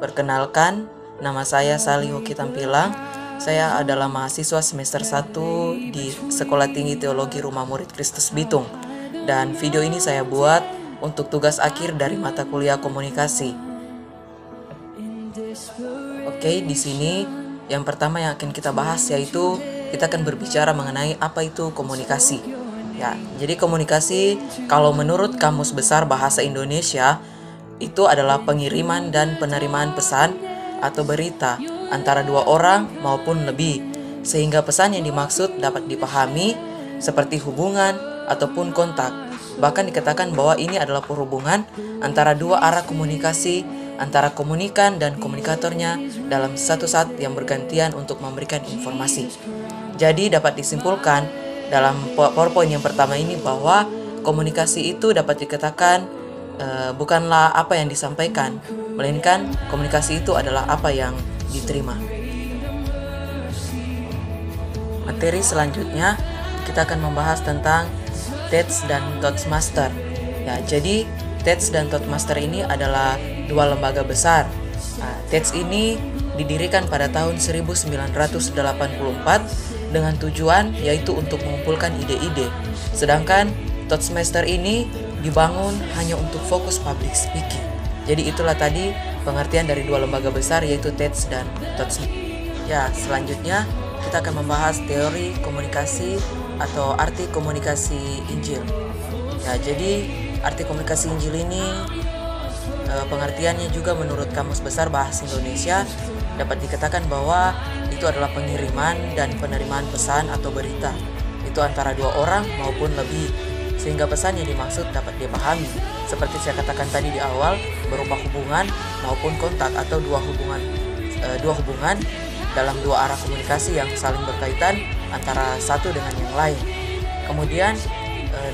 Perkenalkan, nama saya Salih Hoki Tampilang. Saya adalah mahasiswa semester 1 di Sekolah Tinggi Teologi Rumah Murid Kristus Bitung. Dan video ini saya buat untuk tugas akhir dari mata kuliah komunikasi. Oke, di sini yang pertama yang akan kita bahas yaitu kita akan berbicara mengenai apa itu komunikasi. Ya, jadi komunikasi kalau menurut Kamus Besar Bahasa Indonesia itu adalah pengiriman dan penerimaan pesan atau berita antara dua orang maupun lebih, sehingga pesan yang dimaksud dapat dipahami seperti hubungan ataupun kontak. Bahkan dikatakan bahwa ini adalah perhubungan antara dua arah komunikasi antara komunikan dan komunikatornya dalam satu saat yang bergantian untuk memberikan informasi. Jadi dapat disimpulkan dalam PowerPoint yang pertama ini bahwa komunikasi itu dapat dikatakan bukanlah apa yang disampaikan, melainkan komunikasi itu adalah apa yang diterima. Materi selanjutnya kita akan membahas tentang TEDx dan Toastmaster. Ya, jadi TEDx dan Toastmaster ini adalah dua lembaga besar. TEDx ini didirikan pada tahun 1984 dengan tujuan yaitu untuk mengumpulkan ide-ide. Sedangkan Toastmaster ini dibangun hanya untuk fokus public speaking. Jadi itulah tadi pengertian dari dua lembaga besar yaitu TEDx dan Toastmaster. Ya, selanjutnya kita akan membahas teori komunikasi atau arti komunikasi Injil. Ya, jadi arti komunikasi Injil ini pengertiannya juga menurut Kamus Besar Bahasa Indonesia dapat dikatakan bahwa itu adalah pengiriman dan penerimaan pesan atau berita. Itu antara dua orang maupun lebih, sehingga pesan yang dimaksud dapat dipahami. Seperti saya katakan tadi di awal, berupa hubungan maupun kontak atau dua hubungan dalam dua arah komunikasi yang saling berkaitan antara satu dengan yang lain. Kemudian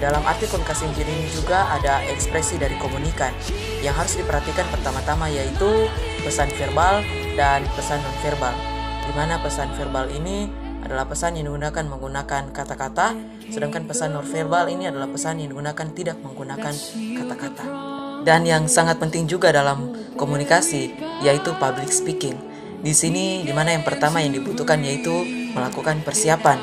dalam arti komunikasi Injil ini juga ada ekspresi dari komunikan yang harus diperhatikan pertama-tama yaitu pesan verbal dan pesan non-verbal. Di mana pesan verbal ini adalah pesan yang menggunakan kata-kata, sedangkan pesan nonverbal ini adalah pesan yang digunakan tidak menggunakan kata-kata. Dan yang sangat penting juga dalam komunikasi yaitu public speaking. Di sini dimana yang pertama yang dibutuhkan yaitu melakukan persiapan,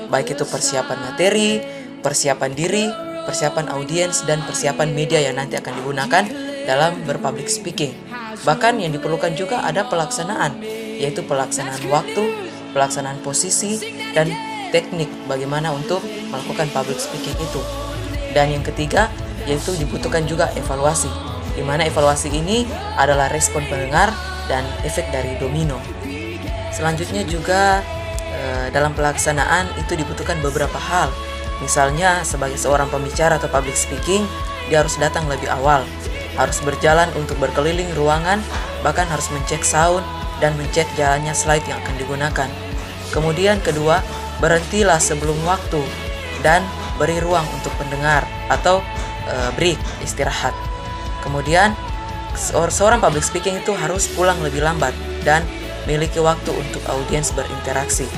baik itu persiapan materi, persiapan diri, persiapan audiens, dan persiapan media yang nanti akan digunakan dalam berpublic speaking. Bahkan yang diperlukan juga ada pelaksanaan, yaitu pelaksanaan waktu, pelaksanaan posisi, dan teknik bagaimana untuk melakukan public speaking itu. Dan yang ketiga yaitu dibutuhkan juga evaluasi, di mana evaluasi ini adalah respon pendengar dan efek dari domino. Selanjutnya juga dalam pelaksanaan itu dibutuhkan beberapa hal. Misalnya sebagai seorang pembicara atau public speaking, dia harus datang lebih awal, harus berjalan untuk berkeliling ruangan, bahkan harus mencek sound dan mencek jalannya slide yang akan digunakan. Kemudian kedua, berhentilah sebelum waktu dan beri ruang untuk pendengar atau break, istirahat. Kemudian seorang public speaking itu harus pulang lebih lambat dan memiliki waktu untuk audiens berinteraksi.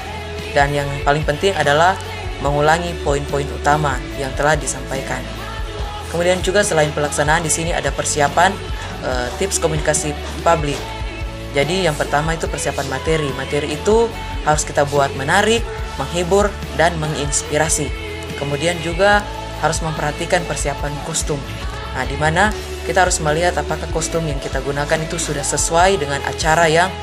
Dan yang paling penting adalah mengulangi poin-poin utama yang telah disampaikan. Kemudian juga selain pelaksanaan di sini ada persiapan tips komunikasi publik. Jadi yang pertama itu persiapan materi. Materi itu harus kita buat menarik, menghibur, dan menginspirasi. Kemudian juga harus memperhatikan persiapan kostum. Nah, di mana kita harus melihat apakah kostum yang kita gunakan itu sudah sesuai dengan acara yang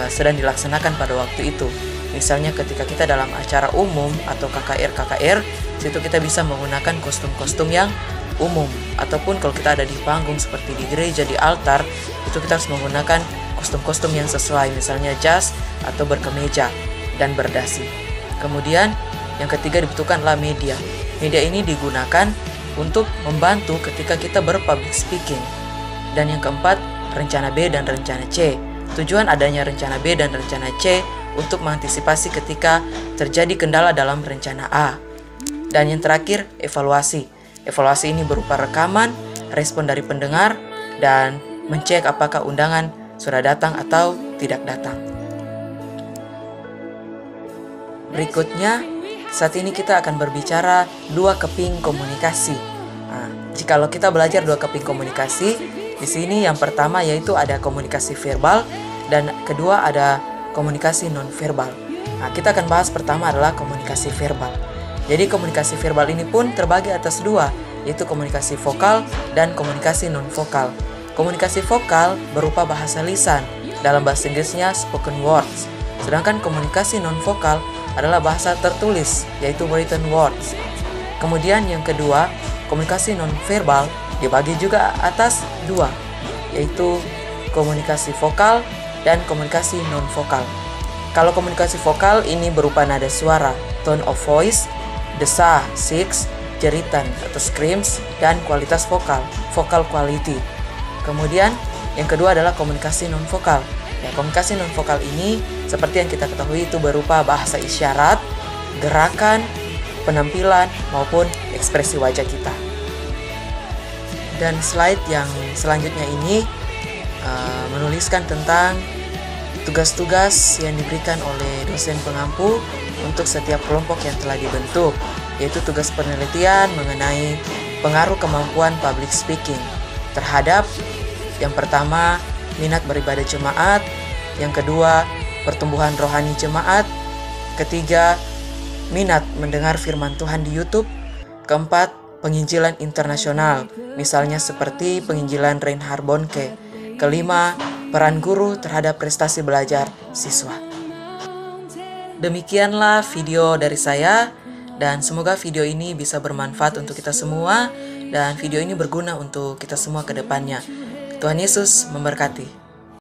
sedang dilaksanakan pada waktu itu. Misalnya ketika kita dalam acara umum atau KKR, situ kita bisa menggunakan kostum-kostum yang umum. Ataupun kalau kita ada di panggung seperti di gereja, di altar, itu kita harus menggunakan kostum-kostum yang sesuai, misalnya jas atau berkemeja dan berdasi. Kemudian yang ketiga dibutuhkanlah media. Media ini digunakan untuk membantu ketika kita berpublic speaking. Dan yang keempat, rencana B dan rencana C. Tujuan adanya rencana B dan rencana C untuk mengantisipasi ketika terjadi kendala dalam rencana A. Dan yang terakhir, evaluasi. Evaluasi ini berupa rekaman, respon dari pendengar, dan mencek apakah undangan sudah datang atau tidak datang. Berikutnya, saat ini kita akan berbicara dua keping komunikasi. Jikalau kita belajar dua keping komunikasi, Di sini yang pertama yaitu ada komunikasi verbal dan kedua ada komunikasi nonverbal. Nah, kita akan bahas pertama adalah komunikasi verbal. Jadi komunikasi verbal ini pun terbagi atas dua, yaitu komunikasi vokal dan komunikasi non-vokal. Komunikasi vokal berupa bahasa lisan, dalam bahasa Inggrisnya spoken words. Sedangkan komunikasi non-vokal adalah bahasa tertulis, yaitu written words. Kemudian yang kedua, komunikasi non-verbal dibagi juga atas dua, yaitu komunikasi vokal dan komunikasi non-vokal. Kalau komunikasi vokal ini berupa nada suara, tone of voice, desah, shrieks, jeritan atau screams, dan kualitas vokal, vocal quality. Kemudian yang kedua adalah komunikasi non-vokal. Ya, komunikasi non-vokal ini seperti yang kita ketahui itu berupa bahasa isyarat, gerakan, penampilan, maupun ekspresi wajah kita. Dan slide yang selanjutnya ini menuliskan tentang tugas-tugas yang diberikan oleh dosen pengampu untuk setiap kelompok yang telah dibentuk, yaitu tugas penelitian mengenai pengaruh kemampuan public speaking terhadap yang pertama, minat beribadah jemaat, yang kedua, pertumbuhan rohani jemaat, ketiga, minat mendengar firman Tuhan di YouTube, keempat, penginjilan internasional, misalnya seperti penginjilan Reinhard Bonnke, kelima, peran guru terhadap prestasi belajar siswa. Demikianlah video dari saya, dan semoga video ini bisa bermanfaat untuk kita semua, dan video ini berguna untuk kita semua ke depannya. Tuhan Yesus memberkati.